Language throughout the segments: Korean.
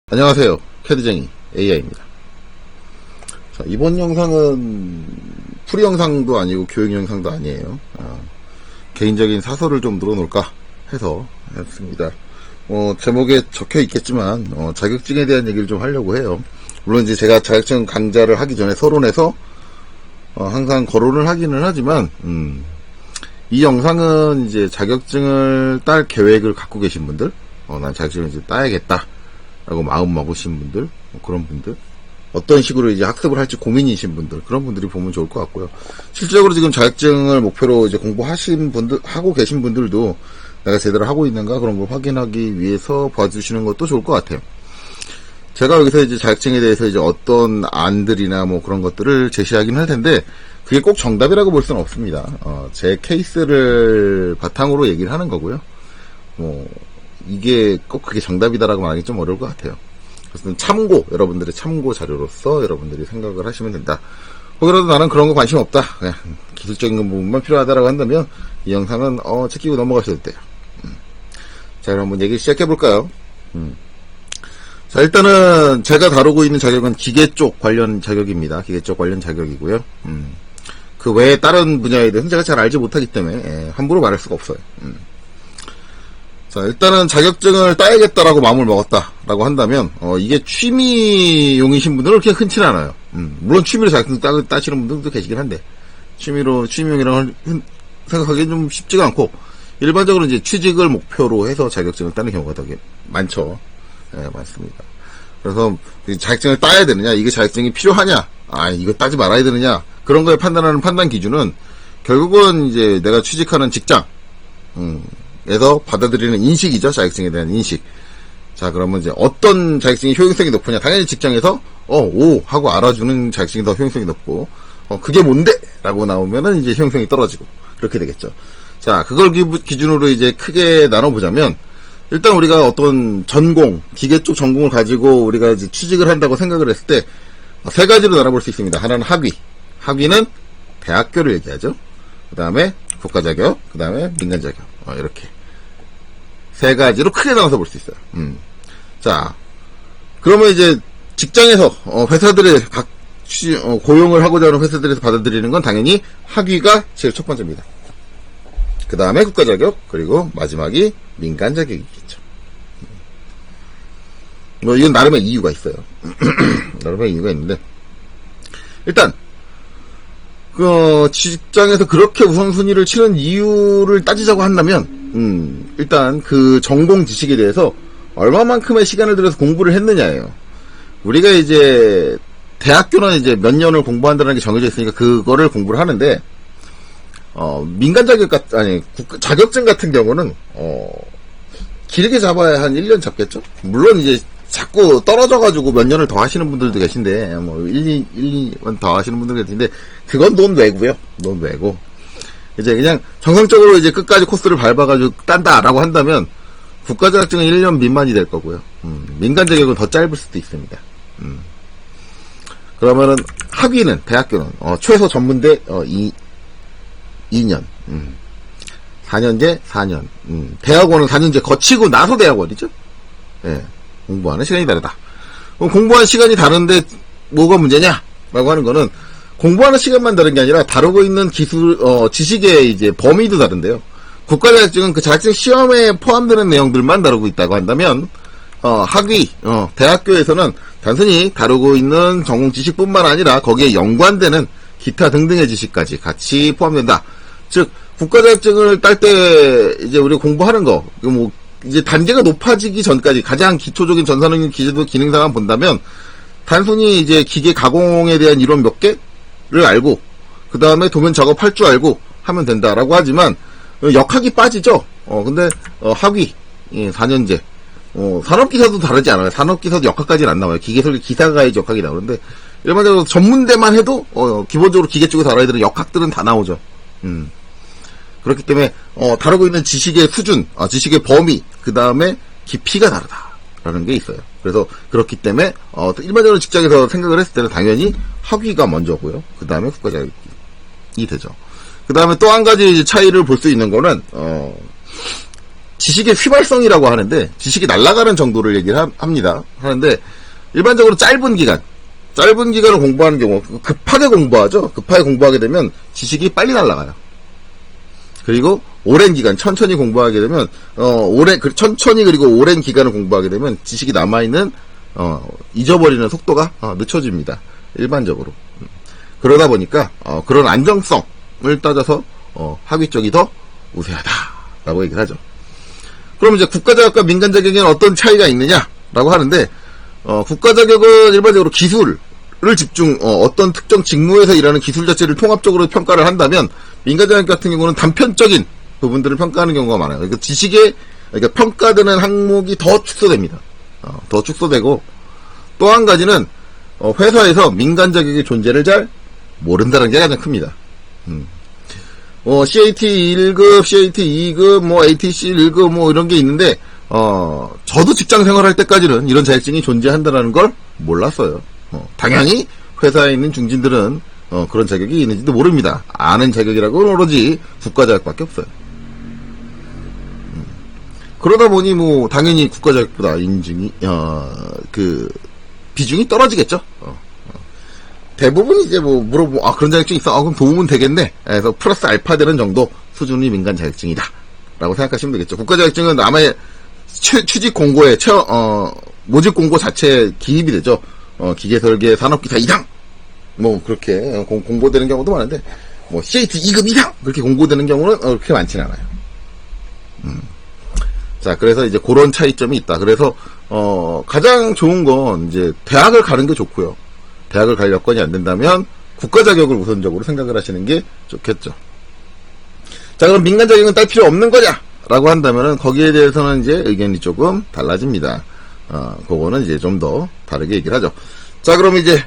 안녕하세요. 캐드쟁이 AI입니다. 자, 이번 영상은 풀이 영상도 아니고 교육 영상도 아니에요. 개인적인 사설을 좀 늘어놓을까 해서 했습니다. 제목에 적혀 있겠지만 자격증에 대한 얘기를 좀 하려고 해요. 물론 이제 제가 자격증 강좌를 하기 전에 서론에서 항상 거론을 하기는 하지만 이 영상은 이제 자격증을 딸 계획을 갖고 계신 분들, 난 자격증을 이제 따야겠다 라고 마음 먹으신 분들, 그런 분들, 어떤 식으로 이제 학습을 할지 고민이신 분들, 그런 분들이 보면 좋을 것 같고요. 실질적으로 지금 자격증을 목표로 이제 공부하신 분들, 하고 계신 분들도 내가 제대로 하고 있는가 그런 걸 확인하기 위해서 봐주시는 것도 좋을 것 같아요. 제가 여기서 이제 자격증에 대해서 이제 어떤 안들이나 뭐 그런 것들을 제시하긴 할 텐데, 그게 꼭 정답이라고 볼 수는 없습니다. 제 케이스를 바탕으로 얘기를 하는 거고요. 이게 꼭 그게 정답이다라고 말하기 좀 어려울 것 같아요. 그래서 참고, 여러분들의 참고 자료로서 여러분들이 생각을 하시면 된다. 혹여라도 나는 그런 거 관심 없다, 그냥 기술적인 부분만 필요하다라고 한다면 이 영상은 제끼고 넘어가셔도 돼요. 자, 그럼 한번 얘기 시작해볼까요? 자, 일단은 제가 다루고 있는 자격은 기계 쪽 관련 자격입니다. 기계 쪽 관련 자격이고요. 그 외에 다른 분야에 대해서는 제가 잘 알지 못하기 때문에 함부로 말할 수가 없어요. 자, 일단은 자격증을 따야겠다라고 마음을 먹었다라고 한다면 이게 취미용이신 분들은 그렇게 흔치는 않아요. 물론 취미로 자격증 따시는 분들도 계시긴 한데 취미용이라고 생각하기엔 좀 쉽지가 않고, 일반적으로 이제 취직을 목표로 해서 자격증을 따는 경우가 되게 많죠. 네, 많습니다. 그래서 자격증을 따야 되느냐, 이게 자격증이 필요하냐, 이거 따지 말아야 되느냐, 그런 거에 판단하는 판단 기준은 결국은 이제 내가 취직하는 직장, 에서 받아들이는 인식이죠. 자격증에 대한 인식. 자, 그러면 이제 어떤 자격증이 효용성이 높으냐. 당연히 직장에서 오 하고 알아주는 자격증이 더 효용성이 높고, 그게 뭔데? 라고 나오면은 이제 효용성이 떨어지고 그렇게 되겠죠. 자, 그걸 기준으로 이제 크게 나눠보자면, 일단 우리가 어떤 전공, 기계 쪽 전공을 가지고 우리가 이제 취직을 한다고 생각을 했을 때 세 가지로 나눠볼 수 있습니다. 하나는 학위. 학위는 대학교를 얘기하죠. 그 다음에 국가자격, 그 다음에 민간자격. 이렇게 세 가지로 크게 나눠서 볼 수 있어요. 자, 그러면 이제 직장에서 회사들의 고용을 하고자 하는 회사들에서 받아들이는 건 당연히 학위가 제일 첫 번째입니다. 그 다음에 국가자격, 그리고 마지막이 민간자격이겠죠. 이건 나름의 이유가 있어요. 나름의 이유가 있는데, 일단 직장에서 그렇게 우선순위를 치는 이유를 따지자고 한다면, 일단 그 전공 지식에 대해서 얼마만큼의 시간을 들여서 공부를 했느냐예요. 우리가 이제 대학교는 이제 몇 년을 공부한다는 게 정해져 있으니까 그거를 공부를 하는데, 민간 자격증 같은 경우는 길게 잡아야 한 1년 잡겠죠? 물론 이제 자꾸 떨어져가지고 몇 년을 더 하시는 분들도 계신데, 1, 2년 더 하시는 분들도 계신데, 그건 돈 외고요. 돈 외고. 이제 그냥 정상적으로 이제 끝까지 코스를 밟아가지고 딴다라고 한다면, 국가자격증은 1년 미만이 될 거고요. 민간 자격은 더 짧을 수도 있습니다. 그러면은, 학위는, 대학교는, 최소 전문대, 2년. 4년제, 4년. 대학원은 4년제 거치고 나서 대학원이죠? 예. 공부하는 시간이 다르다. 공부하는 시간이 다른데 뭐가 문제냐? 라고 하는 거는 공부하는 시간만 다른 게 아니라 다루고 있는 기술, 지식의 이제 범위도 다른데요. 국가자격증은 그 자격증 시험에 포함되는 내용들만 다루고 있다고 한다면, 학위, 대학교에서는 단순히 다루고 있는 전공 지식뿐만 아니라 거기에 연관되는 기타 등등의 지식까지 같이 포함된다. 즉, 국가자격증을 딸 때 이제 우리 공부하는 거, 이제 단계가 높아지기 전까지 가장 기초적인 전산적인 기능상만 본다면, 단순히 이제 기계 가공에 대한 이론 몇 개를 알고, 그 다음에 도면 작업할 줄 알고 하면 된다라고 하지만, 역학이 빠지죠? 근데, 학위, 4년제. 산업기사도 다르지 않아요. 산업기사도 역학까지는 안 나와요. 기계설계 기사가의 역학이 나오는데, 일반적으로 전문대만 해도, 기본적으로 기계 쪽에서 알아야 되는 역학들은 다 나오죠. 그렇기 때문에 다루고 있는 지식의 수준, 지식의 범위, 그 다음에 깊이가 다르다라는 게 있어요. 그래서 그렇기 때문에 일반적으로 직장에서 생각을 했을 때는 당연히 학위가 먼저고요. 그 다음에 국가자격이 되죠. 그 다음에 또 한 가지 차이를 볼 수 있는 거는 지식의 휘발성이라고 하는데, 지식이 날아가는 정도를 얘기를 합니다. 하는데, 일반적으로 짧은 기간을 공부하는 경우, 급하게 공부하죠. 급하게 공부하게 되면 지식이 빨리 날아가요. 그리고 오랜 기간, 천천히 공부하게 되면, 천천히 그리고 오랜 기간을 공부하게 되면 지식이 남아있는, 잊어버리는 속도가 늦춰집니다. 일반적으로. 그러다 보니까, 그런 안정성을 따져서, 학위 쪽이 더 우세하다라고 얘기를 하죠. 그럼 이제 국가자격과 민간자격에는 어떤 차이가 있느냐라고 하는데, 국가자격은 일반적으로 기술을 어떤 특정 직무에서 일하는 기술 자체를 통합적으로 평가를 한다면, 민간자격 같은 경우는 단편적인 부분들을 평가하는 경우가 많아요. 그러니까 그러니까 평가되는 항목이 더 축소됩니다. 더 축소되고, 또 한 가지는, 회사에서 민간자격의 존재를 잘 모른다는 게 가장 큽니다. CAT 1급, CAT 2급, ATC 1급, 이런 게 있는데, 저도 직장 생활할 때까지는 이런 자격증이 존재한다는 걸 몰랐어요. 당연히 회사에 있는 중진들은, 그런 자격이 있는지도 모릅니다. 아는 자격이라고는 오로지 국가자격밖에 없어요. 그러다 보니, 당연히 국가자격보다 비중이 떨어지겠죠? 대부분 이제 그런 자격증 있어. 그럼 도움은 되겠네. 그래서 플러스 알파 되는 정도 수준이 민간 자격증이다. 라고 생각하시면 되겠죠. 국가 자격증은 아마 취직 공고에, 모집 공고 자체에 기입이 되죠. 기계설계 산업기사 이상! 그렇게 공고되는 경우도 많은데, CAT 2급 이상! 그렇게 공고되는 경우는 그렇게 많지는 않아요. 자, 그래서 이제 그런 차이점이 있다. 그래서, 가장 좋은 건 이제 대학을 가는 게 좋고요. 대학을 갈 여건이 안 된다면 국가 자격을 우선적으로 생각을 하시는 게 좋겠죠. 자, 그럼 민간 자격은 딸 필요 없는 거냐? 라고 한다면은 거기에 대해서는 이제 의견이 조금 달라집니다. 그거는 이제 좀 더 다르게 얘기를 하죠. 자, 그럼 이제,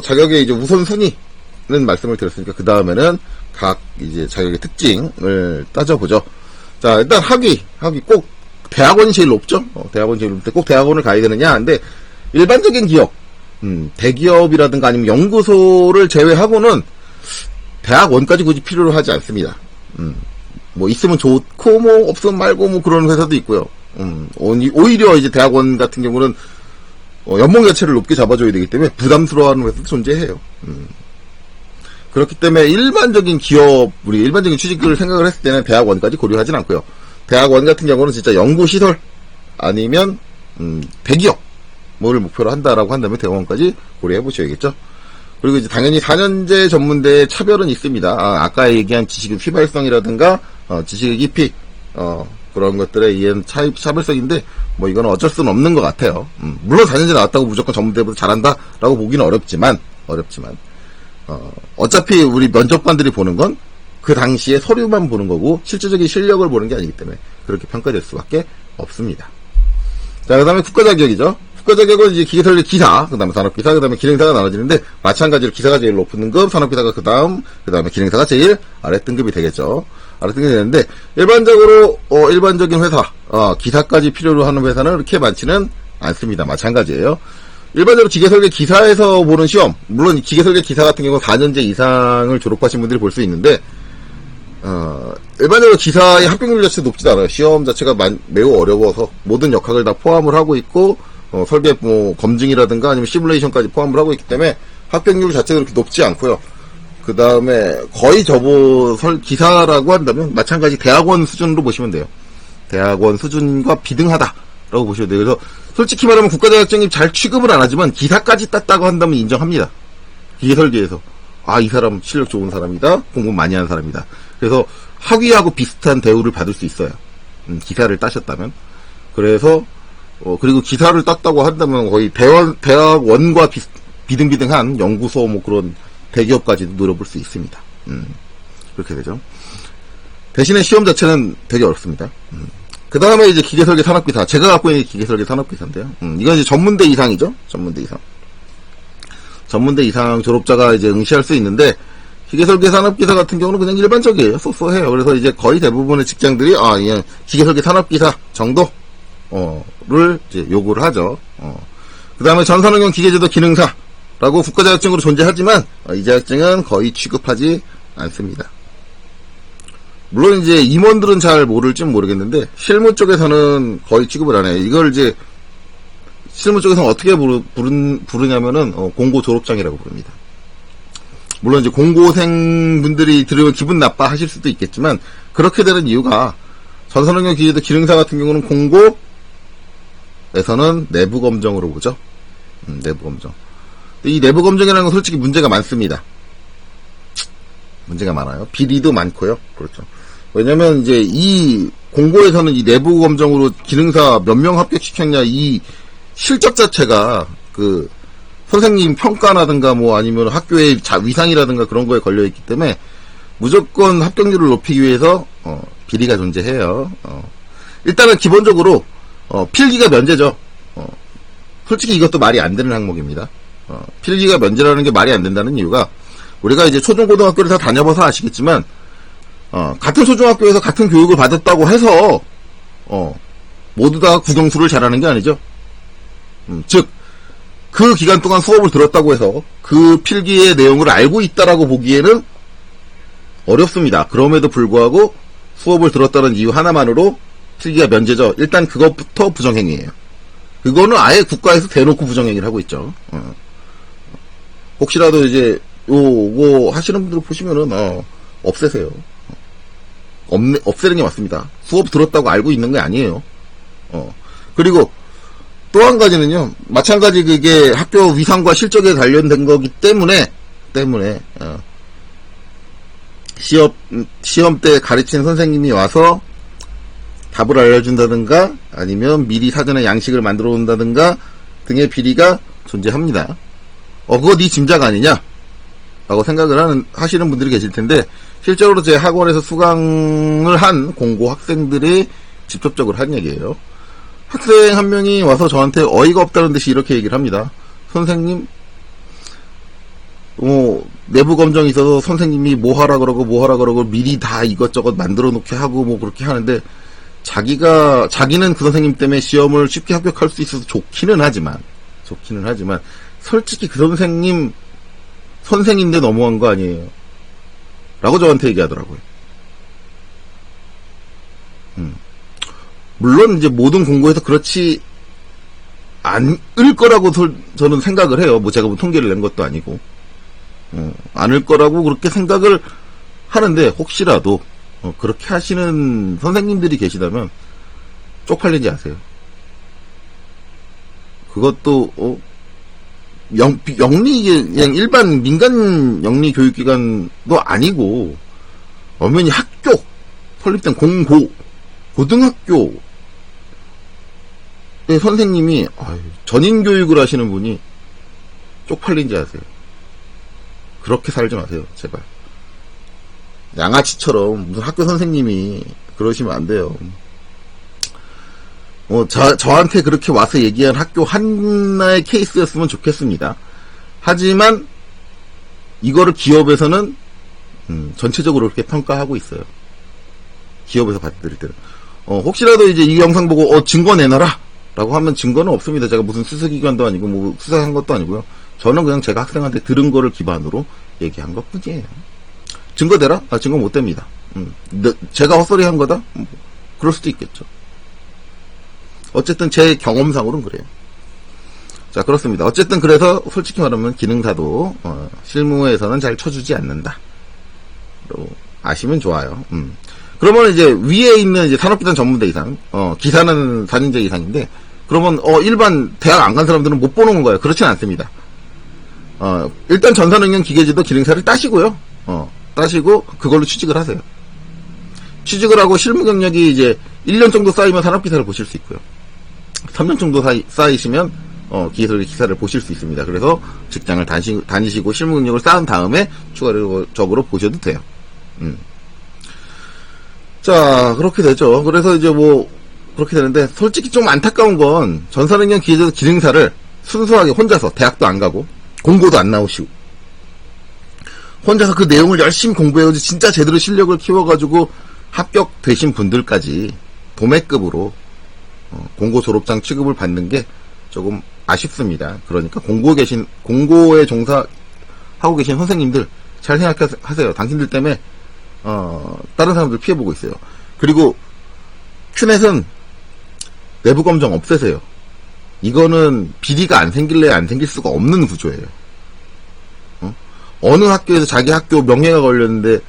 자격의 이제 우선순위는 말씀을 드렸으니까 그 다음에는 각 이제 자격의 특징을 따져보죠. 자, 일단 학위 꼭 대학원이 제일 높죠? 대학원이 제일 높은데 꼭 대학원을 가야 되느냐? 근데 일반적인 기업, 대기업이라든가 아니면 연구소를 제외하고는 대학원까지 굳이 필요로 하지 않습니다. 있으면 좋고, 없으면 말고, 그런 회사도 있고요. 오히려 이제 대학원 같은 경우는, 연봉 자체를 높게 잡아줘야 되기 때문에 부담스러워하는 회사도 존재해요. 그렇기 때문에 일반적인 취직을 생각을 했을 때는 대학원까지 고려하진 않고요. 대학원 같은 경우는 진짜 연구시설, 아니면, 대기업, 를 목표로 한다라고 한다면 대학원까지 고려해 보셔야겠죠. 그리고 이제 당연히 4년제 전문대의 차별은 있습니다. 아까 얘기한 지식의 휘발성이라든가, 지식의 깊이, 그런 것들에 의한 차별성인데, 이거는 어쩔 수는 없는 것 같아요. 물론 4년제 나왔다고 무조건 전문대보다 잘한다라고 보기는 어렵지만, 어차피 우리 면접관들이 보는 건 그 당시에 서류만 보는 거고, 실질적인 실력을 보는 게 아니기 때문에 그렇게 평가될 수밖에 없습니다. 자, 그 다음에 국가자격이죠. 국가자격은 이제 기계설계 기사, 그 다음에 산업기사, 그 다음에 기능사가 나눠지는데, 마찬가지로 기사가 제일 높은 등급, 산업기사가 그 다음에 기능사가 제일 아랫등급이 되겠죠. 아랫등급이 되는데, 일반적인 회사, 기사까지 필요로 하는 회사는 그렇게 많지는 않습니다. 마찬가지예요. 일반적으로 기계설계 기사에서 보는 시험, 물론 기계설계 기사 같은 경우는 4년제 이상을 졸업하신 분들이 볼 수 있는데, 일반적으로 기사의 합격률 자체가 높지도 않아요. 시험 자체가 매우 어려워서 모든 역학을 다 포함을 하고 있고, 설계 검증이라든가 아니면 시뮬레이션까지 포함을 하고 있기 때문에 합격률 자체가 그렇게 높지 않고요. 그 다음에 거의 기사라고 한다면 마찬가지 대학원 수준으로 보시면 돼요. 대학원 수준과 비등하다라고 보시면 돼요. 그래서 솔직히 말하면 국가자격증이 잘 취급을 안 하지만 기사까지 땄다고 한다면 인정합니다. 기계설계에서. 이 사람 실력 좋은 사람이다. 공부 많이 한 사람이다. 그래서 학위하고 비슷한 대우를 받을 수 있어요. 기사를 따셨다면. 그래서 그리고 기사를 땄다고 한다면 거의 대학원과 비등비등한 연구소 그런 대기업까지도 노려볼 수 있습니다. 그렇게 되죠. 대신에 시험 자체는 되게 어렵습니다. 그 다음에 이제 기계설계 산업기사. 제가 갖고 있는 기계설계 산업기사인데요. 이건 이제 전문대 이상이죠. 전문대 이상. 전문대 이상 졸업자가 이제 응시할 수 있는데, 기계설계 산업기사 같은 경우는 그냥 일반적이에요. 쏘쏘해요. 그래서 이제 거의 대부분의 직장들이, 그냥 기계설계 산업기사 정도를 이제 요구를 하죠. 그 다음에 전산응용 기계제도 기능사라고 국가자격증으로 존재하지만, 이 자격증은 거의 취급하지 않습니다. 물론 이제 임원들은 잘 모를진 모르겠는데 실무 쪽에서는 거의 취급을 안 해요. 이걸 이제 실무 쪽에서는 어떻게 부르냐면은 공고 졸업장이라고 부릅니다. 물론 이제 공고생분들이 들으면 기분 나빠하실 수도 있겠지만 그렇게 되는 이유가 전산응용 기계도 기능사 같은 경우는 공고에서는 내부 검정으로 보죠. 내부 검정. 이 내부 검정이라는 건 솔직히 문제가 많습니다. 문제가 많아요. 비리도 많고요. 그렇죠. 왜냐면 이제 이 공고에서는 이 내부 검정으로 기능사 몇 명 합격시켰냐 이 실적 자체가 그 선생님 평가라든가 뭐 아니면 학교의 위상이라든가 그런 거에 걸려 있기 때문에 무조건 합격률을 높이기 위해서 비리가 존재해요. 일단은 기본적으로 필기가 면제죠. 솔직히 이것도 말이 안 되는 항목입니다. 필기가 면제라는 게 말이 안 된다는 이유가 우리가 이제 초중고등학교를 다 다녀봐서 아시겠지만 같은 초중학교에서 같은 교육을 받았다고 해서 모두 다 국영수를 잘하는 게 아니죠. 즉 그 기간 동안 수업을 들었다고 해서 그 필기의 내용을 알고 있다라고 보기에는 어렵습니다. 그럼에도 불구하고 수업을 들었다는 이유 하나만으로 필기가 면제죠. 일단 그것부터 부정행위예요. 그거는 아예 국가에서 대놓고 부정행위를 하고 있죠. 혹시라도 이제 요거 하시는 분들 보시면은 없애세요. 없애는 게 맞습니다. 수업 들었다고 알고 있는 게 아니에요. 그리고 또 한 가지는요. 마찬가지 그게 학교 위상과 실적에 관련된 거기 때문에 시험 때 가르치는 선생님이 와서 답을 알려준다든가 아니면 미리 사전에 양식을 만들어 온다든가 등의 비리가 존재합니다. 그거 네 짐작 아니냐? 라고 생각을 하시는 분들이 계실 텐데 실제로 제 학원에서 수강을 한 공고 학생들이 직접적으로 한 얘기예요. 학생 한 명이 와서 저한테 어이가 없다는 듯이 이렇게 얘기를 합니다. 선생님, 내부 검정이 있어서 선생님이 뭐 하라 그러고 미리 다 이것저것 만들어 놓게 하고 뭐 그렇게 하는데 자기는 그 선생님 때문에 시험을 쉽게 합격할 수 있어서 좋기는 하지만 솔직히 그 선생인데 너무한 거 아니에요? 라고 저한테 얘기하더라고요. 물론 이제 모든 공고에서 그렇지 않을 거라고 저는 생각을 해요. 뭐 제가 뭐 통계를 낸 것도 아니고. 않을 거라고 그렇게 생각을 하는데 혹시라도 그렇게 하시는 선생님들이 계시다면 쪽팔린지 아세요? 그것도 영리 그냥 일반 민간 영리 교육기관도 아니고 엄연히 학교 설립된 고등학교 선생님이 전인 교육을 하시는 분이 쪽팔린지 아세요? 그렇게 살지 마세요, 제발. 양아치처럼 무슨 학교 선생님이 그러시면 안 돼요. 저한테 그렇게 와서 얘기한 학교 하나의 케이스였으면 좋겠습니다. 하지만 이거를 기업에서는 전체적으로 그렇게 평가하고 있어요. 기업에서 받아들일 때는. 혹시라도 이제 이 영상 보고 증거 내놔라 라고 하면 증거는 없습니다. 제가 무슨 수사기관도 아니고 뭐 수사한 것도 아니고요. 저는 그냥 제가 학생한테 들은 거를 기반으로 얘기한 것 뿐이에요. 증거 대라? 증거 못 댑니다. 제가 헛소리 한 거다? 그럴 수도 있겠죠. 어쨌든 제 경험상으로는 그래요. 자, 그렇습니다. 어쨌든 그래서 솔직히 말하면 기능사도 실무에서는 잘 쳐주지 않는다. 아시면 좋아요. 그러면 이제 위에 있는 이제 산업기반 전문대 이상, 기사는 4년제 이상인데, 그러면 일반 대학 안 간 사람들은 못 보는 거예요. 그렇진 않습니다. 일단 전산응용 기계지도 기능사를 따시고요. 따시고 그걸로 취직을 하세요. 취직을 하고 실무 경력이 이제 1년 정도 쌓이면 산업기사를 보실 수 있고요. 3년 정도 쌓이시면 기사를 보실 수 있습니다. 그래서 직장을 다니시고 실무 경력을 쌓은 다음에 추가적으로 보셔도 돼요. 자, 그렇게 되죠. 그래서 이제 뭐 그렇게 되는데 솔직히 좀 안타까운 건 전산응용 기능사를 순수하게 혼자서 대학도 안 가고 공고도 안 나오시고 혼자서 그 내용을 열심히 공부해가지고 진짜 제대로 실력을 키워가지고 합격되신 분들까지 도매급으로 공고 졸업장 취급을 받는 게 조금 아쉽습니다. 그러니까 공고에 종사하고 계신 선생님들 잘 생각하세요. 당신들 때문에 다른 사람들 피해보고 있어요. 그리고 큐넷은 내부 검정 없애세요. 이거는 비리가 안 생길래 안 생길 수가 없는 구조예요. 어느 학교에서 자기 학교 명예가 걸렸는데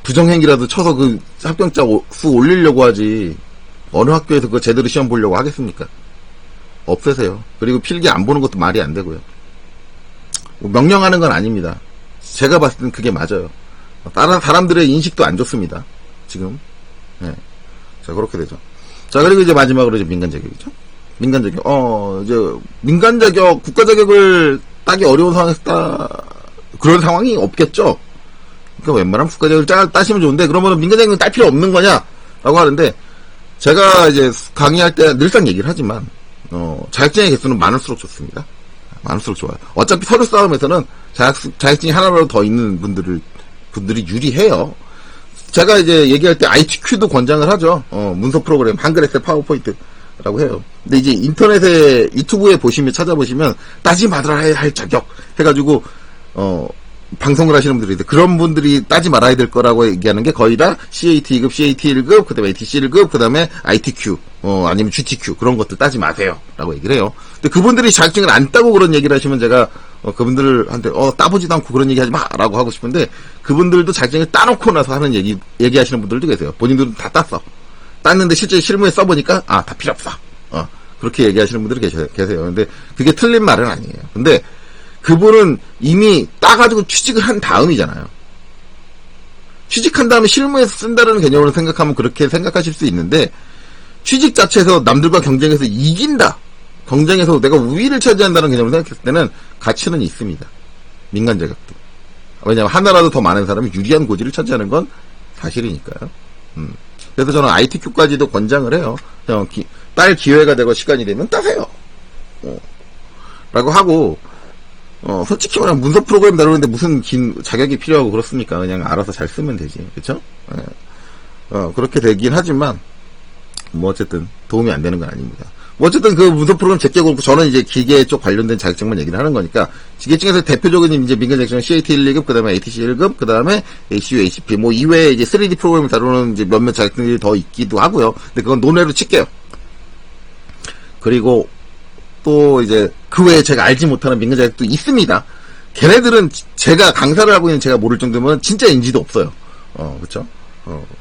부정행위라도 쳐서 그 합격자 수 올리려고 하지, 어느 학교에서 그거 제대로 시험 보려고 하겠습니까? 없애세요. 그리고 필기 안 보는 것도 말이 안 되고요. 명령하는 건 아닙니다. 제가 봤을 땐 그게 맞아요. 다른 사람들의 인식도 안 좋습니다. 지금. 네. 자, 그렇게 되죠. 자, 그리고 이제 마지막으로 이제 민간 자격이죠. 민간 자격. 이제 민간 자격, 국가 자격을 따기 어려운 상황에서 그런 상황이 없겠죠. 그러니까 웬만하면 국가 자격을 따시면 좋은데, 그러면 민간 자격은 딸 필요 없는 거냐라고 하는데, 제가 이제 강의할 때 늘상 얘기를 하지만, 자격증의 개수는 많을수록 좋습니다. 많을수록 좋아요. 어차피 서류 싸움에서는 자격증이 하나라도 더 있는 분들이 유리해요. 제가 이제 얘기할 때 ITQ도 권장을 하죠. 문서 프로그램, 한글, 엑셀, 파워포인트라고 해요. 근데 이제 인터넷에, 유튜브에 찾아보시면, 따지 말아야 할 자격 해가지고, 방송을 하시는 분들이 있는데, 그런 분들이 따지 말아야 될 거라고 얘기하는 게 거의 다 CAT 2급, CAT 1급, 그 다음에 ATC 1급, 그 다음에 ITQ, 아니면 GTQ, 그런 것들 따지 마세요. 라고 얘기를 해요. 근데 그분들이 자격증을 안 따고 그런 얘기를 하시면 제가, 그분들한테, 따보지도 않고 그런 얘기 하지 마! 라고 하고 싶은데, 그분들도 자격증을 따놓고 나서 하는 얘기하시는 분들도 계세요. 본인들은 다 땄어. 땄는데 실제 실무에 써보니까, 다 필요 없어. 그렇게 얘기하시는 분들이 계세요. 근데 그게 틀린 말은 아니에요. 근데, 그분은 이미 따가지고 취직을 한 다음이잖아요. 취직한 다음에 실무에서 쓴다는 개념으로 생각하면 그렇게 생각하실 수 있는데, 취직 자체에서 남들과 경쟁해서 이긴다, 경쟁에서 내가 우위를 차지한다는 개념으로 생각했을 때는 가치는 있습니다. 민간 자격도. 왜냐하면 하나라도 더 많은 사람이 유리한 고지를 차지하는 건 사실이니까요. 그래서 저는 ITQ까지도 권장을 해요. 그냥 딸 기회가 되고 시간이 되면 따세요. 라고 하고, 솔직히 말하면 문서 프로그램 다루는데 무슨 긴 자격이 필요하고 그렇습니까? 그냥 알아서 잘 쓰면 되지. 그쵸? 그렇게 되긴 하지만, 뭐 어쨌든 도움이 안 되는 건 아닙니다. 뭐 어쨌든 그 문서 프로그램 제껴 그렇고, 저는 이제 기계 쪽 관련된 자격증만 얘기를 하는 거니까, 기계증에서 대표적인 이제 민간 자격증은 CAT 1, 2급, 그 다음에 ATC 1급, 그 다음에 ACU, HP, 뭐 이외에 이제 3D 프로그램을 다루는 이제 몇몇 자격증들이 더 있기도 하고요. 근데 그건 논외로 칠게요. 그리고 또 이제 그 외에 제가 알지 못하는 민간 자격도 있습니다. 걔네들은 제가 강사를 하고 있는 제가 모를 정도면 진짜 인지도 없어요. 그쵸?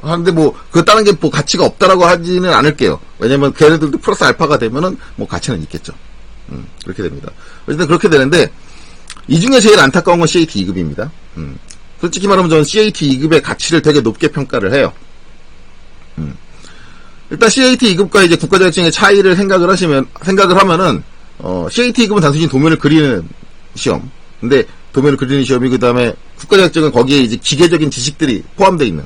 하는데 뭐, 그 다른 게 뭐 가치가 없다라고 하지는 않을게요. 왜냐면 걔네들도 플러스 알파가 되면은 뭐 가치는 있겠죠. 그렇게 됩니다. 어쨌든 그렇게 되는데, 이 중에 제일 안타까운 건 CAT 2급입니다. 솔직히 말하면 저는 CAT 2급의 가치를 되게 높게 평가를 해요. 일단 CAT 2급과 이제 국가자격증의 차이를 생각을 하면은, CAT 2급은 단순히 도면을 그리는 시험. 근데 도면을 그리는 시험이 그 다음에 국가자격증은 거기에 이제 기계적인 지식들이 포함되어 있는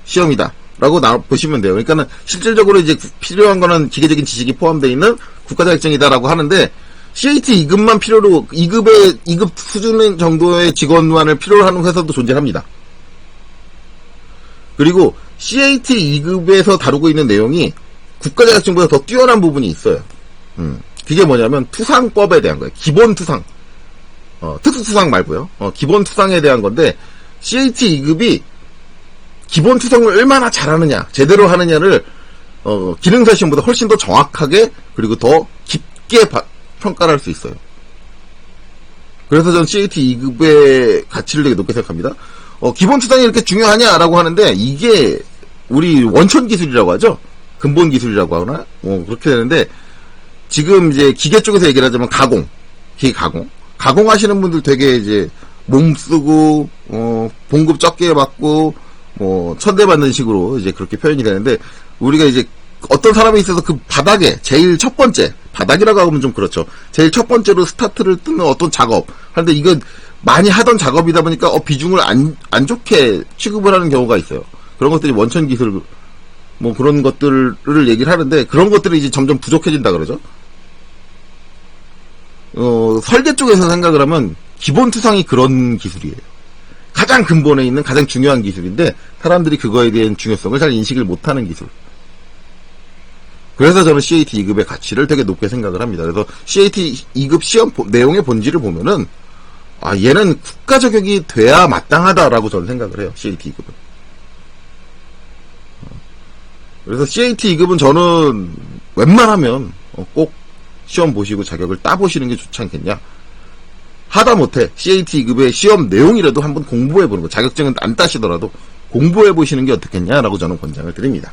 시험이다. 라고 보시면 돼요. 그러니까는 실질적으로 이제 필요한 거는 기계적인 지식이 포함되어 있는 국가자격증이다라고 하는데, CAT 2급만 필요로, 2급 수준 정도의 직원만을 필요로 하는 회사도 존재합니다. 그리고 CAT 2급에서 다루고 있는 내용이 국가자격증보다 더 뛰어난 부분이 있어요. 그게 뭐냐면 투상법에 대한 거예요. 기본 투상. 특수투상 말고요. 기본 투상에 대한 건데, CAT 2급이 기본 투상을 얼마나 잘하느냐, 제대로 하느냐를, 기능사 시험보다 훨씬 더 정확하게, 그리고 더 깊게 평가를 할 수 있어요. 그래서 저는 CAT 2급의 가치를 되게 높게 생각합니다. 기본 투상이 이렇게 중요하냐라고 하는데, 이게 우리 원천 기술이라고 하죠? 근본 기술이라고 하나? 그렇게 되는데, 지금 이제 기계 쪽에서 얘기를 하자면 기계 가공. 가공하시는 분들 되게 이제 몸 쓰고, 봉급 적게 받고, 뭐, 천대받는 식으로 이제 그렇게 표현이 되는데, 우리가 이제 어떤 사람이 있어서 그 바닥에, 제일 첫 번째, 바닥이라고 하면 좀 그렇죠. 제일 첫 번째로 스타트를 뜨는 어떤 작업. 하는데 이건 많이 하던 작업이다 보니까, 비중을 안 좋게 취급을 하는 경우가 있어요. 그런 것들이 원천 기술, 뭐 그런 것들을 얘기를 하는데, 그런 것들이 이제 점점 부족해진다 그러죠. 설계 쪽에서 생각을 하면 기본 투상이 그런 기술이에요. 가장 근본에 있는 가장 중요한 기술인데 사람들이 그거에 대한 중요성을 잘 인식을 못하는 기술. 그래서 저는 CAT 2급의 가치를 되게 높게 생각을 합니다. 그래서 CAT 2급 시험 내용의 본질을 보면은 얘는 국가 자격이 돼야 마땅하다라고 저는 생각을 해요. CAT 2급은. 그래서 CAT 2급은 저는 웬만하면 꼭 시험 보시고 자격을 따보시는 게 좋지 않겠냐. 하다못해 CAT 2급의 시험 내용이라도 한번 공부해보는 거, 자격증은 안 따시더라도 공부해보시는 게 어떻겠냐라고 저는 권장을 드립니다.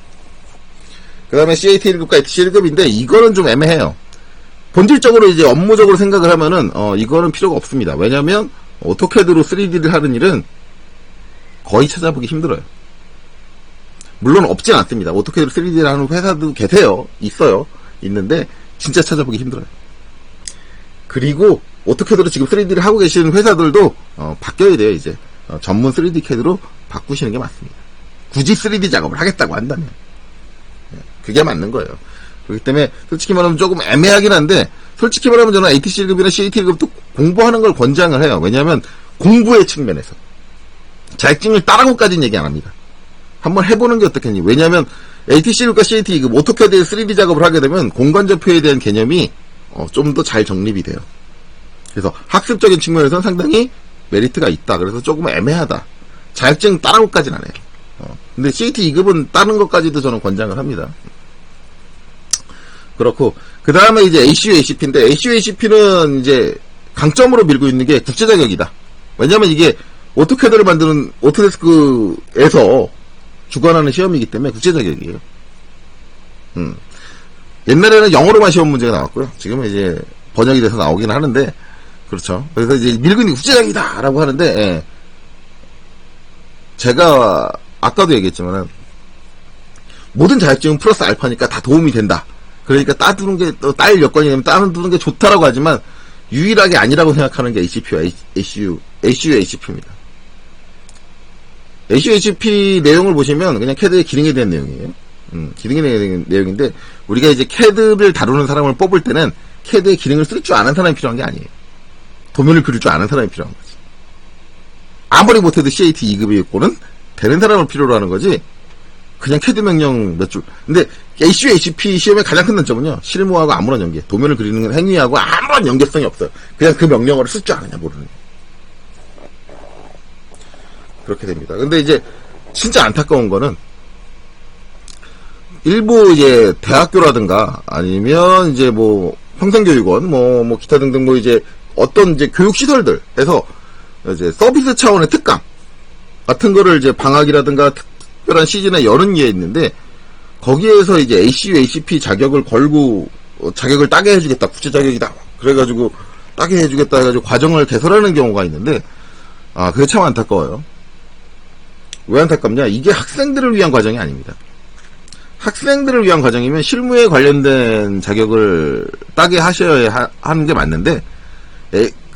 그 다음에 CAT 1급과 ATC 1급인데 이거는 좀 애매해요. 본질적으로 이제 업무적으로 생각을 하면은 이거는 필요가 없습니다. 왜냐면 오토캐드로 3D를 하는 일은 거의 찾아보기 힘들어요. 물론 없진 않습니다. 오토캐드로 3D를 하는 회사도 계세요. 있는데 진짜 찾아보기 힘들어요. 그리고 오토캐드로 지금 3D를 하고 계시는 회사들도 바뀌어야 돼요. 이제 전문 3D 캐드로 바꾸시는 게 맞습니다. 굳이 3D 작업을 하겠다고 한다면 그게 맞는 거예요. 그렇기 때문에 솔직히 말하면 조금 애매하긴 한데, 솔직히 말하면 저는 ATC 1급이나 CAT 1급도 공부하는 걸 권장을 해요. 왜냐하면 공부의 측면에서 자격증을 따라고까지는 얘기 안 합니다. 한번 해보는 게 어떻겠니? 왜냐하면 ATC 1급과 CAT 2급 오토캐드의 3D 작업을 하게 되면 공간좌표에 대한 개념이 좀 더 잘 정립이 돼요. 그래서 학습적인 측면에서는 상당히 메리트가 있다. 그래서 조금 애매하다. 자격증 따라고까지는 안 해요. 근데 CAT 2급은 따는 것까지도 저는 권장을 합니다. 그렇고, 그 다음에 이제 ACU, ACP인데, ACU, ACP는 이제 강점으로 밀고 있는 게 국제 자격이다. 왜냐면 이게 오토캐드를 만드는 오토데스크에서 주관하는 시험이기 때문에 국제 자격이에요. 옛날에는 영어로만 시험 문제가 나왔고요. 지금은 이제 번역이 돼서 나오긴 하는데, 그렇죠. 그래서 이제 밀고 있는 게 국제 자격이다! 라고 하는데, 예. 제가 아까도 얘기했지만은, 모든 자격증은 플러스 알파니까 다 도움이 된다. 그러니까 따두는 게, 또 딸 여건이 되면 따두는 게 좋다라고 하지만, 유일하게 아니라고 생각하는 게 ACP와 ACU, ACP입니다. ACU, ACP 내용을 보시면 그냥 CAD의 기능에 대한 내용이에요. 기능에 대한 내용인데, 우리가 이제 CAD를 다루는 사람을 뽑을 때는 CAD의 기능을 쓸 줄 아는 사람이 필요한 게 아니에요. 도면을 그릴 줄 아는 사람이 필요한 거지. 아무리 못해도 CAT 2급이고는 되는 사람을 필요로 하는 거지, 그냥 CAD 명령 몇 줄. 근데 ACU, ACP 시험의 가장 큰 단점은요, 실무하고 아무런 연계, 도면을 그리는 행위하고 아무런 연계성이 없어요. 그냥 그 명령어를 쓸 줄 아느냐 모르는. 그렇게 됩니다. 근데 이제 진짜 안타까운 거는, 일부 이제 대학교라든가 아니면 이제 뭐 평생교육원 뭐 기타 등등 뭐 이제 어떤 이제 교육시설들에서 이제 서비스 차원의 특강 같은 거를 이제 방학이라든가 특별한 시즌에 여는 게 있는데, 거기에서 이제 ACU, ACP 자격을 걸고 자격을 따게 해주겠다, 국제 자격이다, 그래가지고 따게 해주겠다 해가지고 과정을 개설하는 경우가 있는데, 그게 참 안타까워요. 왜 안타깝냐? 이게 학생들을 위한 과정이 아닙니다. 학생들을 위한 과정이면 실무에 관련된 자격을 따게 하셔야 하는 게 맞는데,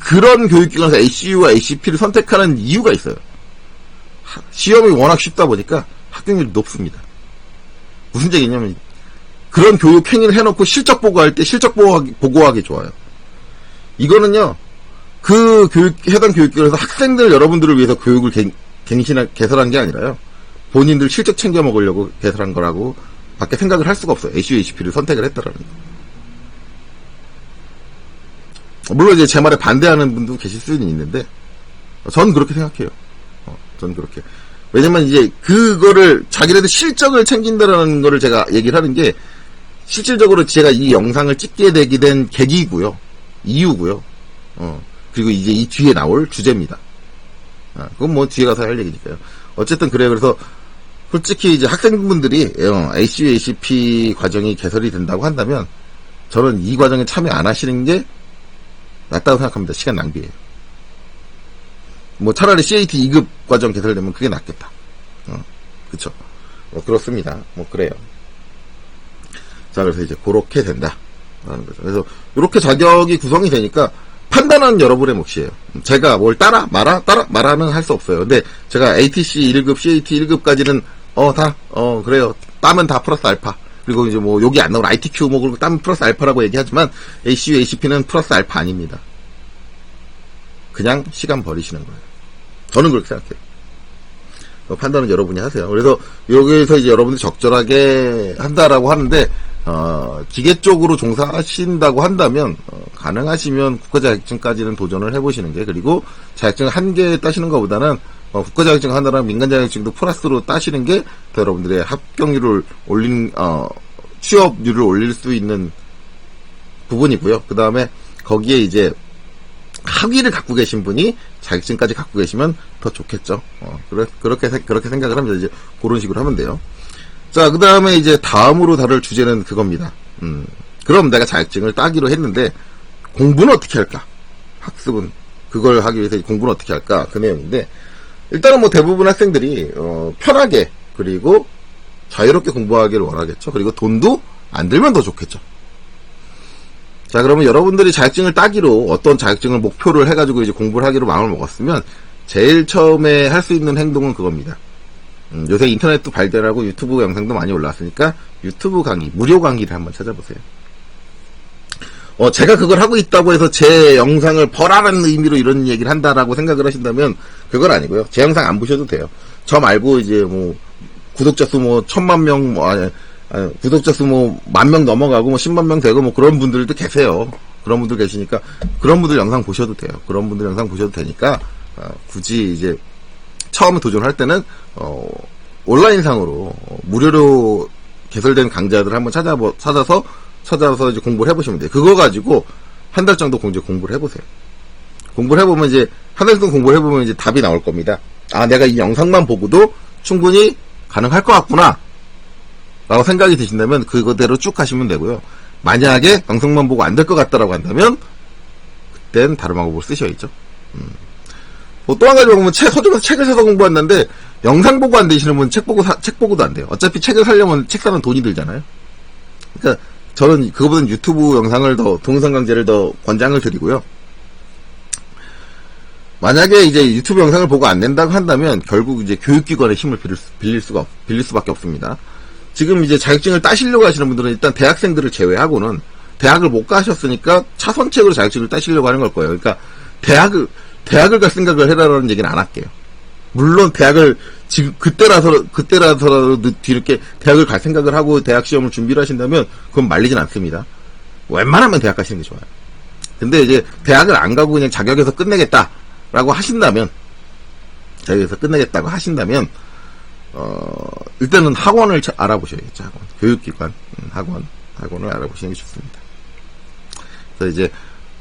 그런 교육기관에서 ACU와 ACP를 선택하는 이유가 있어요. 시험이 워낙 쉽다 보니까 합격률이 높습니다. 무슨 얘기냐면, 그런 교육 행위를 해놓고 실적 보고할 때 실적 보고하기 좋아요. 이거는요, 그 해당 교육기관에서 학생들 여러분들을 위해서 교육을 개설한 게 아니라요, 본인들 실적 챙겨 먹으려고 개설한 거라고 밖에 생각을 할 수가 없어요. ACU, ACP를 선택을 했다라는 거. 물론 이제 제 말에 반대하는 분도 계실 수는 있는데, 전 그렇게 생각해요. 전 그렇게. 왜냐면 이제 그거를 자기네들 실적을 챙긴다라는 거를 제가 얘기를 하는 게, 실질적으로 제가 이 영상을 찍게 되게 된 계기고요, 이유고요. 그리고 이제 이 뒤에 나올 주제입니다. 그건 뭐 뒤에 가서 할 얘기니까요. 어쨌든 그래요. 그래서 솔직히 이제 학생분들이 ACU, ACP 과정이 개설이 된다고 한다면, 저는 이 과정에 참여 안 하시는 게 낫다고 생각합니다. 시간 낭비예요. 뭐 차라리 CAT 2급 과정 개설되면 그게 낫겠다. 그쵸. 그렇습니다. 뭐 그래요. 자, 그래서 이제 그렇게 된다 라는 거죠. 그래서 이렇게 자격이 구성이 되니까 판단은 여러분의 몫이에요. 제가 뭘 따라 마라는 할 수 없어요. 근데 제가 ATC 1급, CAT 1급까지는 그래요, 따면 다 플러스 알파. 그리고 이제 뭐 여기 안 나오는 ITQ 뭐 그런 거 따면 플러스 알파라고 얘기하지만, ACU, ACP는 플러스 알파 아닙니다. 그냥 시간 버리시는 거예요. 저는 그렇게 생각해요. 판단은 여러분이 하세요. 그래서 여기에서 이제 여러분들이 적절하게 한다라고 하는데, 기계 쪽으로 종사하신다고 한다면, 가능하시면 국가자격증까지는 도전을 해보시는 게, 그리고 자격증 한 개 따시는 것보다는 국가 자격증 하나랑 민간 자격증도 플러스로 따시는 게 더 여러분들의 합격률을 취업률을 올릴 수 있는 부분이고요. 그 다음에 거기에 이제 학위를 갖고 계신 분이 자격증까지 갖고 계시면 더 좋겠죠. 그렇게 생각을 하면서 이제 그런 식으로 하면 돼요. 자, 그 다음에 이제 다음으로 다룰 주제는 그겁니다. 그럼 내가 자격증을 따기로 했는데 공부는 어떻게 할까? 학습은 그걸 하기 위해서 공부는 어떻게 할까? 그 내용인데 일단은 뭐 대부분 학생들이 편하게 그리고 자유롭게 공부하기를 원하겠죠. 그리고 돈도 안 들면 더 좋겠죠. 자, 그러면 여러분들이 자격증을 따기로 어떤 자격증을 목표를 해가지고 이제 공부를 하기로 마음을 먹었으면 제일 처음에 할 수 있는 행동은 그겁니다. 요새 인터넷도 발달하고 유튜브 영상도 많이 올라왔으니까 유튜브 강의, 무료 강의를 한번 찾아보세요. 제가 그걸 하고 있다고 해서 제 영상을 벌하라는 의미로 이런 얘기를 한다라고 생각을 하신다면 그건 아니고요. 제 영상 안 보셔도 돼요. 저 말고 이제 뭐 구독자 수 뭐 1000만 명 구독자 수 뭐 10,000명 넘어가고 뭐 10만 명 되고 뭐 그런 분들도 계세요. 그런 분들 계시니까 그런 분들 영상 보셔도 돼요. 그런 분들 영상 보셔도 되니까 굳이 이제 처음에 도전할 때는 온라인상으로 무료로 개설된 강좌들을 한번 찾아서 이제 공부를 해보시면 돼요. 그거 가지고 한 달 정도 공부를 해보세요. 공부를 해보면 이제 한 달 정도 공부를 해보면 이제 답이 나올 겁니다. 아, 내가 이 영상만 보고도 충분히 가능할 것 같구나 라고 생각이 드신다면 그거대로 쭉 하시면 되고요. 만약에 영상만 보고 안 될 것 같다라고 한다면 그땐 다른 방법을 쓰셔야죠. 또 한 가지 보면 서점에서 책을 사서 공부한다는데 영상 보고 안 되시는 분은 책 보고도 안 돼요. 어차피 책을 사려면 책 사는 돈이 들잖아요. 그러니까 저는 그거보다는 유튜브 영상을 동영상 강좌를 더 권장을 드리고요. 만약에 이제 유튜브 영상을 보고 안 된다고 한다면 결국 이제 교육기관의 힘을 빌릴 수밖에 없습니다. 지금 이제 자격증을 따시려고 하시는 분들은 일단 대학생들을 제외하고는 대학을 못 가셨으니까 차선책으로 자격증을 따시려고 하는 걸 거예요. 그러니까 대학을 갈 생각을 해라라는 얘기는 안 할게요. 물론 대학을 지금 그때라서라도 뒤늦게 대학을 갈 생각을 하고 대학 시험을 준비를 하신다면 그건 말리진 않습니다. 웬만하면 대학 가시는 게 좋아요. 근데 이제 대학을 안 가고 그냥 자격에서 끝내겠다라고 하신다면 일단은 학원을 알아보셔야겠죠. 학원. 교육기관 학원을 알아보시는 게 좋습니다. 그래서 이제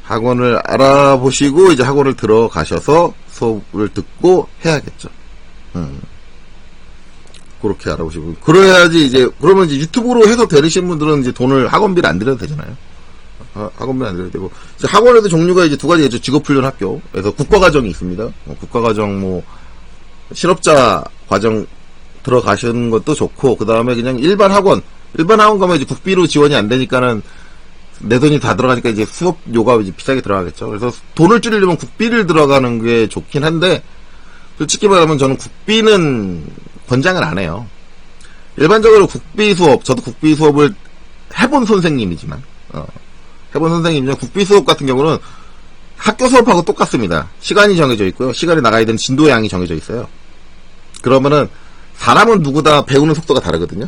학원을 알아보시고 이제 학원을 들어가셔서 수업을 듣고 해야겠죠. 그렇게 알아보시고 그러면 이제 유튜브로 해서 들으신 분들은 이제 돈을 학원비를 안 들여도 되잖아요. 학원비를 안 들여도 되고 이제 학원에도 종류가 이제 두 가지 있죠. 직업훈련 학교에서 국가과정이 있습니다. 국가과정 실업자 과정 들어가시는 것도 좋고 그 다음에 그냥 일반 학원 가면 이제 국비로 지원이 안 되니까는 내 돈이 다 들어가니까 이제 수업료가 이제 비싸게 들어가겠죠. 그래서 돈을 줄이려면 국비를 들어가는 게 좋긴 한데, 솔직히 말하면 저는 국비는 권장을 안 해요. 일반적으로 저도 국비 수업을 해본 선생님이지만 국비 수업 같은 경우는 학교 수업하고 똑같습니다. 시간이 정해져 있고요. 시간에 나가야 되는 진도 양이 정해져 있어요. 그러면은 사람은 누구다 배우는 속도가 다르거든요.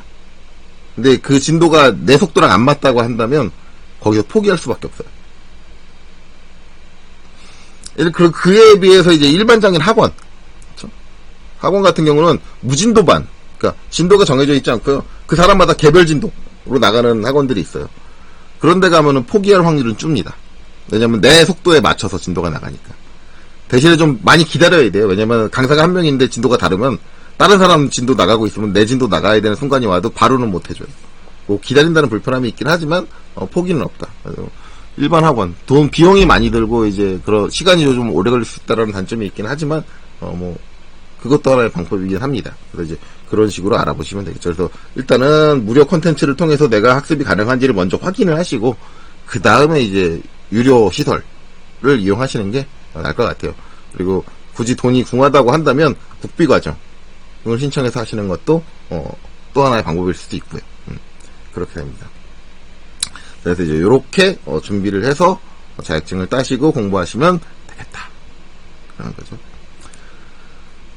근데 그 진도가 내 속도랑 안 맞다고 한다면 거기서 포기할 수밖에 없어요. 그에 비해서 이제 일반적인 학원, 그렇죠? 학원 같은 경우는 무진도반, 그러니까 진도가 정해져 있지 않고요. 그 사람마다 개별 진도로 나가는 학원들이 있어요. 그런데 가면은 포기할 확률은 줍니다. 왜냐면 내 속도에 맞춰서 진도가 나가니까. 대신에 좀 많이 기다려야 돼요. 왜냐면 강사가 한 명인데 진도가 다르면 다른 사람 진도 나가고 있으면 내 진도 나가야 되는 순간이 와도 바로는 못 해줘요. 뭐 기다린다는 불편함이 있긴 하지만 포기는 없다. 일반 학원 비용이 많이 들고 이제 그런 시간이 좀 오래 걸릴 수 있다라는 단점이 있긴 하지만 그것도 하나의 방법이긴 합니다. 그래서 이제 그런 식으로 알아보시면 되겠죠. 그래서 일단은 무료 콘텐츠를 통해서 내가 학습이 가능한지를 먼저 확인을 하시고 그 다음에 이제 유료 시설을 이용하시는 게 나을 것 같아요. 그리고 굳이 돈이 궁하다고 한다면 국비 과정을 신청해서 하시는 것도 또 하나의 방법일 수도 있고요. 그렇게 됩니다. 그래서 이제 요렇게 준비를 해서 자격증을 따시고 공부하시면 되겠다. 그런 거죠.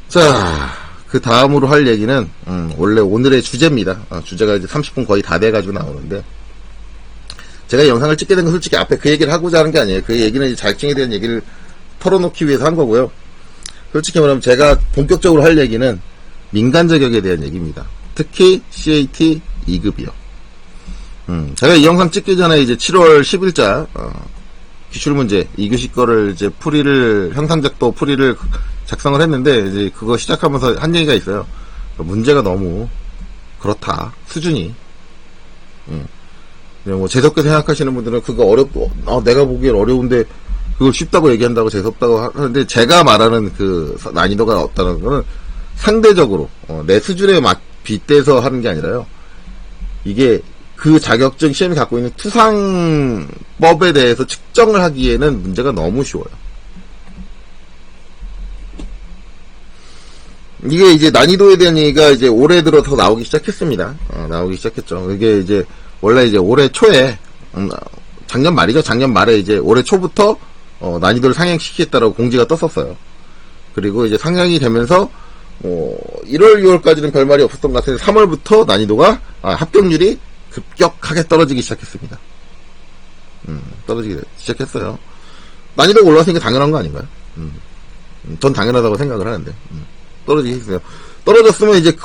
자, 그 다음으로 할 얘기는 원래 오늘의 주제입니다. 주제가 이제 30분 거의 다 돼가지고 나오는데 제가 영상을 찍게 된 건 솔직히 앞에 그 얘기를 하고자 하는 게 아니에요. 그 얘기는 이제 자격증에 대한 얘기를 털어놓기 위해서 한 거고요. 솔직히 말하면 제가 본격적으로 할 얘기는 민간 자격에 대한 얘기입니다. 특히 CAT 2급이요. 제가 이 영상 찍기 전에 이제 7월 10일자 기출문제 2교시 거를 이제 형상작도 풀이를 작성을 했는데, 이제 그거 시작하면서 한 얘기가 있어요. 문제가 너무 그렇다, 수준이. 뭐 재수없게 생각하시는 분들은 그거 내가 보기엔 어려운데 그걸 쉽다고 얘기한다고 재수없다고 하는데, 제가 말하는 그 난이도가 없다는 거는 상대적으로 내 수준에 빗대서 하는 게 아니라요. 이게 그 자격증 시험이 갖고 있는 투상법에 대해서 측정을 하기에는 문제가 너무 쉬워요. 이게 이제 난이도에 대한 얘기가 이제 올해 들어서 나오기 시작했습니다. 나오기 시작했죠. 이게 이제 원래 이제 올해 초에, 작년 말이죠. 작년 말에 이제 올해 초부터 난이도를 상향시키겠다라고 공지가 떴었어요. 그리고 이제 상향이 되면서 1월, 2월까지는 별말이 없었던 것 같은데 3월부터 난이도가 합격률이 급격하게 떨어지기 시작했습니다. 떨어지기 시작했어요. 난이도가 올라왔으니까 당연한 거 아닌가요? 전 당연하다고 생각을 하는데 떨어지기 했어요. 떨어졌으면 이제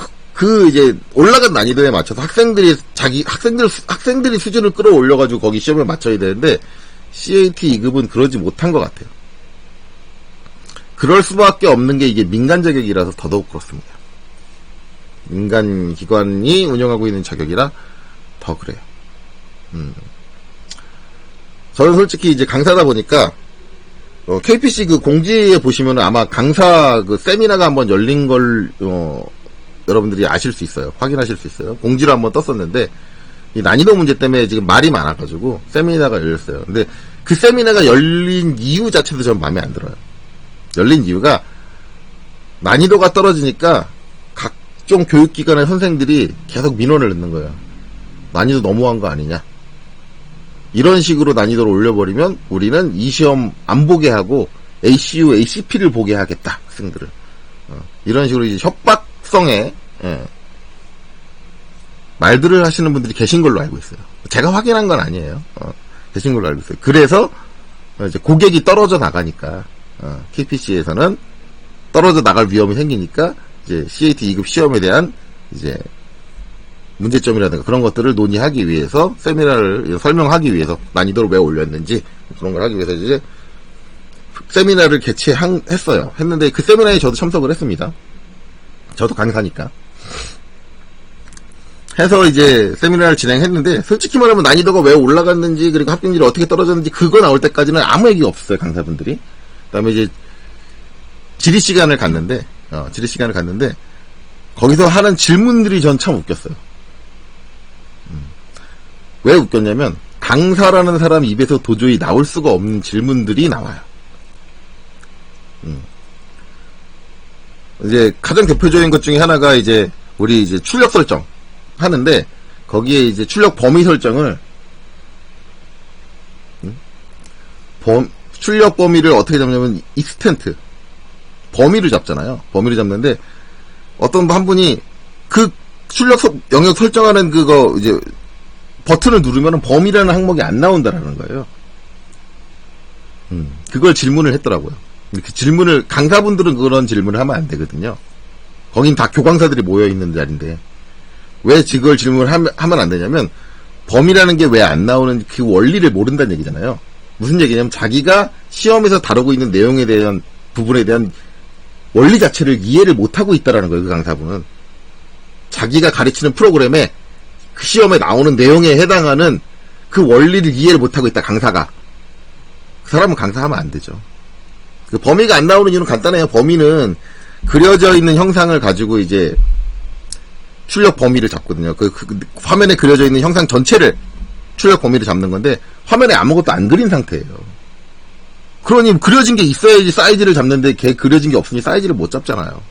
이제 올라간 난이도에 맞춰서 학생들이 수준을 끌어올려가지고 거기 시험을 맞춰야 되는데, CAT 2급은 그러지 못한 것 같아요. 그럴 수밖에 없는 게 이게 민간 자격이라서 더더욱 그렇습니다. 민간 기관이 운영하고 있는 자격이라 더 그래요. 저는 솔직히 이제 강사다 보니까 KPC 그 공지에 보시면 아마 강사 그 세미나가 한번 열린 걸 여러분들이 아실 수 있어요. 확인하실 수 있어요. 공지로 한번 떴었는데, 이 난이도 문제 때문에 지금 말이 많아가지고 세미나가 열렸어요. 근데 그 세미나가 열린 이유 자체도 전 마음에 안 들어요. 열린 이유가 난이도가 떨어지니까 각종 교육기관의 선생들이 계속 민원을 넣는 거예요. 난이도 너무한 거 아니냐. 이런 식으로 난이도를 올려버리면 우리는 이 시험 안 보게 하고 ACU, ACP를 보게 하겠다, 학생들을. 이런 식으로 이제 협박성의 말들을 하시는 분들이 계신 걸로 알고 있어요. 제가 확인한 건 아니에요. 계신 걸로 알고 있어요. 그래서 이제 고객이 떨어져 나가니까 KPC에서는 떨어져 나갈 위험이 생기니까 이제 CAT 2급 시험에 대한 이제 문제점이라든가 그런 것들을 논의하기 위해서 세미나를 설명하기 위해서 난이도를 왜 올렸는지 그런 걸 하기 위해서 이제 세미나를 개최했어요. 했는데 그 세미나에 저도 참석을 했습니다. 저도 강사니까. 해서 이제 세미나를 진행했는데, 솔직히 말하면 난이도가 왜 올라갔는지, 그리고 합격률이 어떻게 떨어졌는지 그거 나올 때까지는 아무 얘기가 없었어요, 강사분들이. 그다음에 이제 지리 시간을 갔는데 거기서 하는 질문들이 전 참 웃겼어요. 왜 웃겼냐면 강사라는 사람 입에서 도저히 나올 수가 없는 질문들이 나와요. 이제 가장 대표적인 것 중에 하나가 이제 우리 이제 출력 설정 하는데, 거기에 이제 출력 범위 설정을 출력 범위를 어떻게 잡냐면 익스텐트 범위를 잡잖아요. 범위를 잡는데 어떤 한 분이 그 출력 영역 설정하는 그거 이제 버튼을 누르면 범위라는 항목이 안 나온다라는 거예요. 그걸 질문을 했더라고요. 그 질문을, 강사분들은 그런 질문을 하면 안 되거든요. 거긴 다 교강사들이 모여 있는 자리인데 왜 그걸 질문을 하면 안 되냐면, 범위라는 게 왜 안 나오는 그 원리를 모른다는 얘기잖아요. 무슨 얘기냐면 자기가 시험에서 다루고 있는 내용에 대한 부분에 대한 원리 자체를 이해를 못하고 있다라는 거예요. 그 강사분은 자기가 가르치는 프로그램에 그 시험에 나오는 내용에 해당하는 그 원리를 이해를 못하고 있다, 강사가. 그 사람은 강사하면 안 되죠. 그 범위가 안 나오는 이유는 간단해요. 범위는 그려져 있는 형상을 가지고 이제 출력 범위를 잡거든요. 그 화면에 그려져 있는 형상 전체를 출력 범위를 잡는 건데, 화면에 아무것도 안 그린 상태예요. 그러니 그려진 게 있어야지 사이즈를 잡는데 걔 그려진 게 없으니 사이즈를 못 잡잖아요.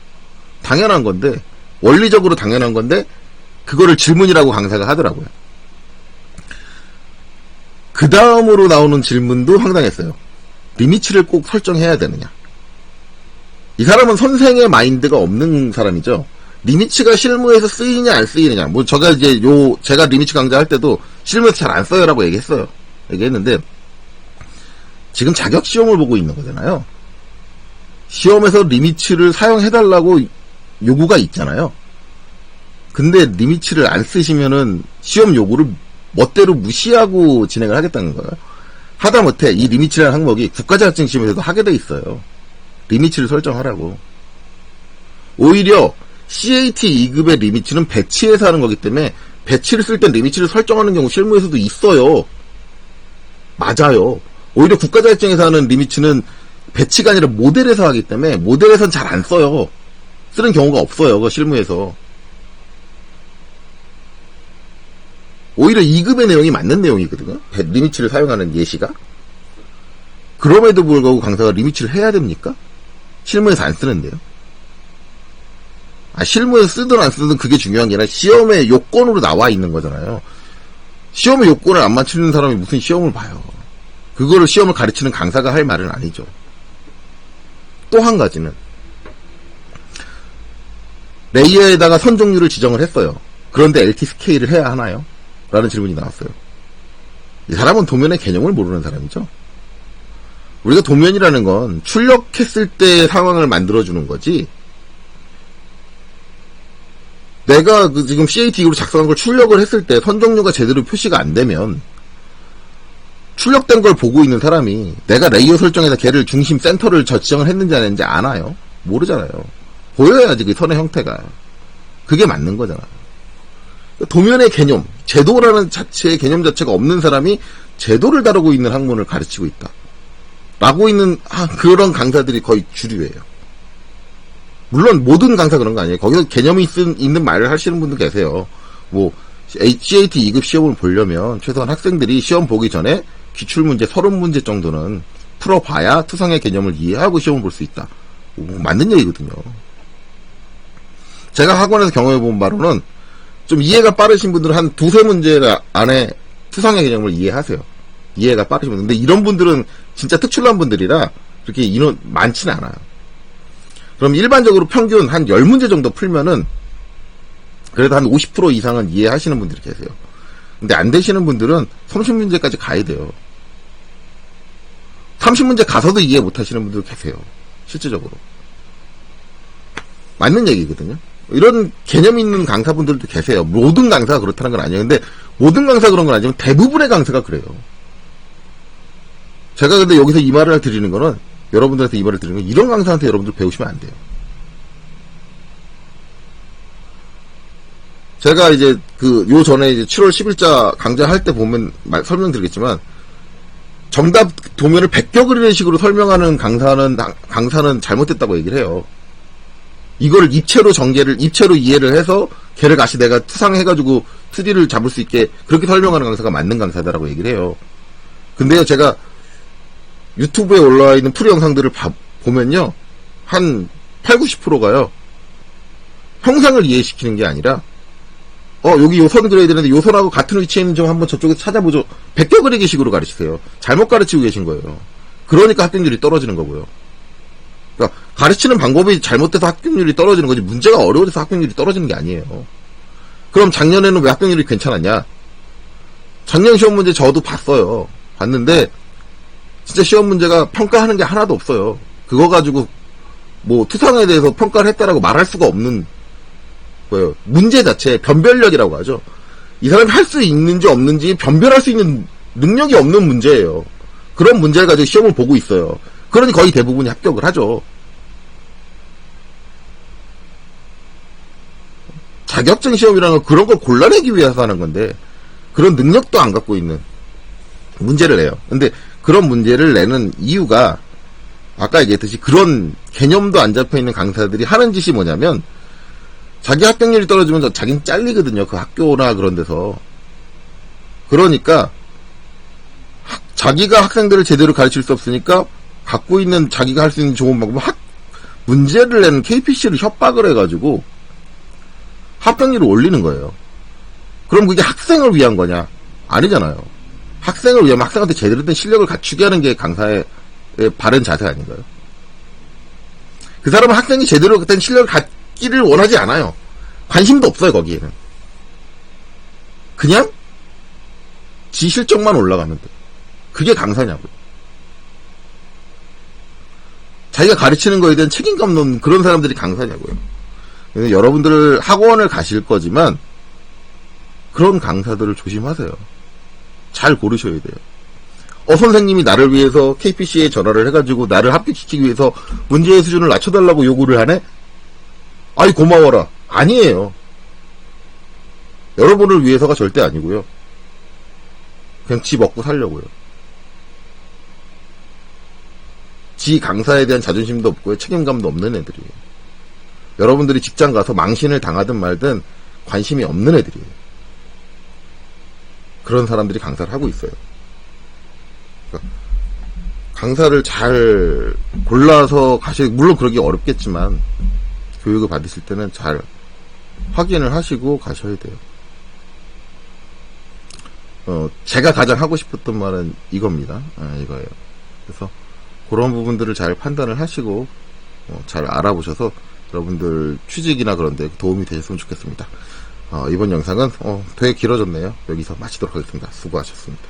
당연한 건데, 원리적으로 당연한 건데 그거를 질문이라고 강사가 하더라고요. 그 다음으로 나오는 질문도 황당했어요. 리미츠를 꼭 설정해야 되느냐. 이 사람은 선생의 마인드가 없는 사람이죠. 리미츠가 실무에서 쓰이냐 안 쓰이느냐. 뭐 제가 리미츠 강좌할 때도 실무에서 잘 안 써요라고 얘기했는데 지금 자격 시험을 보고 있는 거잖아요. 시험에서 리미츠를 사용해달라고 요구가 있잖아요. 근데 리미츠를 안 쓰시면은 시험 요구를 멋대로 무시하고 진행을 하겠다는 거예요. 하다못해 이 리미츠라는 항목이 국가자격증 시험에서도 하게 돼 있어요. 리미츠를 설정하라고. 오히려 CAT 2급의 리미츠는 배치해서 하는 거기 때문에 배치를 쓸 땐 리미츠를 설정하는 경우 실무에서도 있어요. 맞아요. 오히려 국가자격증에서 하는 리미츠는 배치가 아니라 모델에서 하기 때문에 모델에선 잘 안 써요. 쓰는 경우가 없어요. 그 실무에서. 오히려 2급의 내용이 맞는 내용이거든요. 리미츠를 사용하는 예시가. 그럼에도 불구하고 강사가 리미츠를 해야 됩니까? 실무에서 안 쓰는데요. 실무에서 쓰든 안 쓰든 그게 중요한 게 아니라 시험의 요건으로 나와 있는 거잖아요. 시험의 요건을 안 맞추는 사람이 무슨 시험을 봐요. 그거를 시험을 가르치는 강사가 할 말은 아니죠. 또 한 가지는 레이어에다가 선 종류를 지정을 했어요. 그런데 LT 스케일을 해야 하나요? 라는 질문이 나왔어요. 이 사람은 도면의 개념을 모르는 사람이죠. 우리가 도면이라는 건 출력했을 때 상황을 만들어주는 거지, 내가 지금 CAT로 작성한 걸 출력을 했을 때 선 종류가 제대로 표시가 안 되면 출력된 걸 보고 있는 사람이 내가 레이어 설정에서 걔를 중심 센터를 지정을 했는지 안 했는지 아나요? 모르잖아요. 보여야지 그 선의 형태가. 그게 맞는 거잖아. 도면의 개념, 제도라는 자체의 개념 자체가 없는 사람이 제도를 다루고 있는 학문을 가르치고 있다 라고 있는 그런 강사들이 거의 주류예요. 물론 모든 강사 그런 거 아니에요. 거기서 개념이 있는 말을 하시는 분들 계세요. 뭐 CAT 2급 시험을 보려면 최소한 학생들이 시험 보기 전에 기출문제 30문제 정도는 풀어봐야 투성의 개념을 이해하고 시험을 볼 수 있다. 맞는 얘기거든요. 제가 학원에서 경험해본 바로는 좀 이해가 빠르신 분들은 한 2-3문제 안에 투성의 개념을 이해하세요. 이해가 빠르신 분들. 근데 이런 분들은 진짜 특출난 분들이라 그렇게 인원 많지는 않아요. 그럼 일반적으로 평균 한 10문제 정도 풀면은 그래도 한 50% 이상은 이해하시는 분들이 계세요. 근데 안 되시는 분들은 30문제까지 가야 돼요. 30문제 가서도 이해 못 하시는 분들 계세요. 실질적으로. 맞는 얘기거든요. 이런 개념 있는 강사분들도 계세요. 모든 강사가 그렇다는 건 아니에요. 근데 모든 강사가 그런 건 아니지만 대부분의 강사가 그래요. 제가 근데 여기서 이 말을 드리는 거는, 여러분들한테 이 말을 드리는 건, 이런 강사한테 여러분들 배우시면 안 돼요. 제가 이제 요 전에 이제 7월 10일자 강좌할 때 보면 설명드리겠지만, 정답 도면을 베껴 그리는 식으로 설명하는 강사는 잘못됐다고 얘기를 해요. 이걸 입체로 입체로 이해를 해서 걔를 다시 내가 투상해가지고 2D를 잡을 수 있게 그렇게 설명하는 강사가 맞는 강사다라고 얘기를 해요. 근데요, 제가 유튜브에 올라와 있는 프리 영상들을 보면요, 한 80-90%가요, 형상을 이해시키는 게 아니라, 여기 요 선 그려야 되는데 요 선하고 같은 위치에 있는 점 한번 저쪽에서 찾아보죠. 베껴 그리기 식으로 가르치세요. 잘못 가르치고 계신 거예요. 그러니까 합격률이 떨어지는 거고요. 그러니까 가르치는 방법이 잘못돼서 합격률이 떨어지는 거지, 문제가 어려워져서 합격률이 떨어지는 게 아니에요. 그럼 작년에는 왜 합격률이 괜찮았냐? 작년 시험 문제 저도 봤어요. 봤는데 진짜 시험 문제가 평가하는 게 하나도 없어요. 그거 가지고 뭐 투상에 대해서 평가를 했다라고 말할 수가 없는 거예요. 문제 자체 변별력이라고 하죠. 이 사람이 할 수 있는지 없는지 변별할 수 있는 능력이 없는 문제예요. 그런 문제를 가지고 시험을 보고 있어요. 그러니 거의 대부분이 합격을 하죠. 자격증 시험이라는 건 그런 걸 골라내기 위해서 하는 건데, 그런 능력도 안 갖고 있는 문제를 내요. 근데 그런 문제를 내는 이유가, 아까 얘기했듯이 그런 개념도 안 잡혀있는 강사들이 하는 짓이 뭐냐면, 자기 합격률이 떨어지면 자기는 잘리거든요. 그 학교나 그런 데서. 그러니까 자기가 학생들을 제대로 가르칠 수 없으니까 갖고 있는 자기가 할 수 있는 좋은 방법은 문제를 내는 KPC를 협박을 해가지고 합격률을 올리는 거예요. 그럼 그게 학생을 위한 거냐? 아니잖아요. 학생을 위하면 학생한테 제대로 된 실력을 갖추게 하는 게 강사의 바른 자세 아닌가요? 그 사람은 학생이 제대로 된 실력을 갖기를 원하지 않아요. 관심도 없어요, 거기에는. 그냥 지 실적만 올라가면 돼. 그게 강사냐고요. 자기가 가르치는 거에 대한 책임감 없는 그런 사람들이 강사냐고요. 그래서 여러분들 학원을 가실 거지만 그런 강사들을 조심하세요. 잘 고르셔야 돼요. 선생님이 나를 위해서 KPC에 전화를 해가지고 나를 합격시키기 위해서 문제의 수준을 낮춰달라고 요구를 하네? 아이 고마워라. 아니에요. 여러분을 위해서가 절대 아니고요. 그냥 지 먹고 살려고요. 지 강사에 대한 자존심도 없고요. 책임감도 없는 애들이에요. 여러분들이 직장 가서 망신을 당하든 말든 관심이 없는 애들이에요. 그런 사람들이 강사를 하고 있어요. 그러니까 강사를 잘 골라서 물론 그러기 어렵겠지만 교육을 받으실 때는 잘 확인을 하시고 가셔야 돼요. 제가 가장 하고 싶었던 말은 이겁니다. 이거예요. 그래서 그런 부분들을 잘 판단을 하시고 잘 알아보셔서 여러분들 취직이나 그런 데 도움이 되셨으면 좋겠습니다. 이번 영상은 되게 길어졌네요. 여기서 마치도록 하겠습니다. 수고하셨습니다.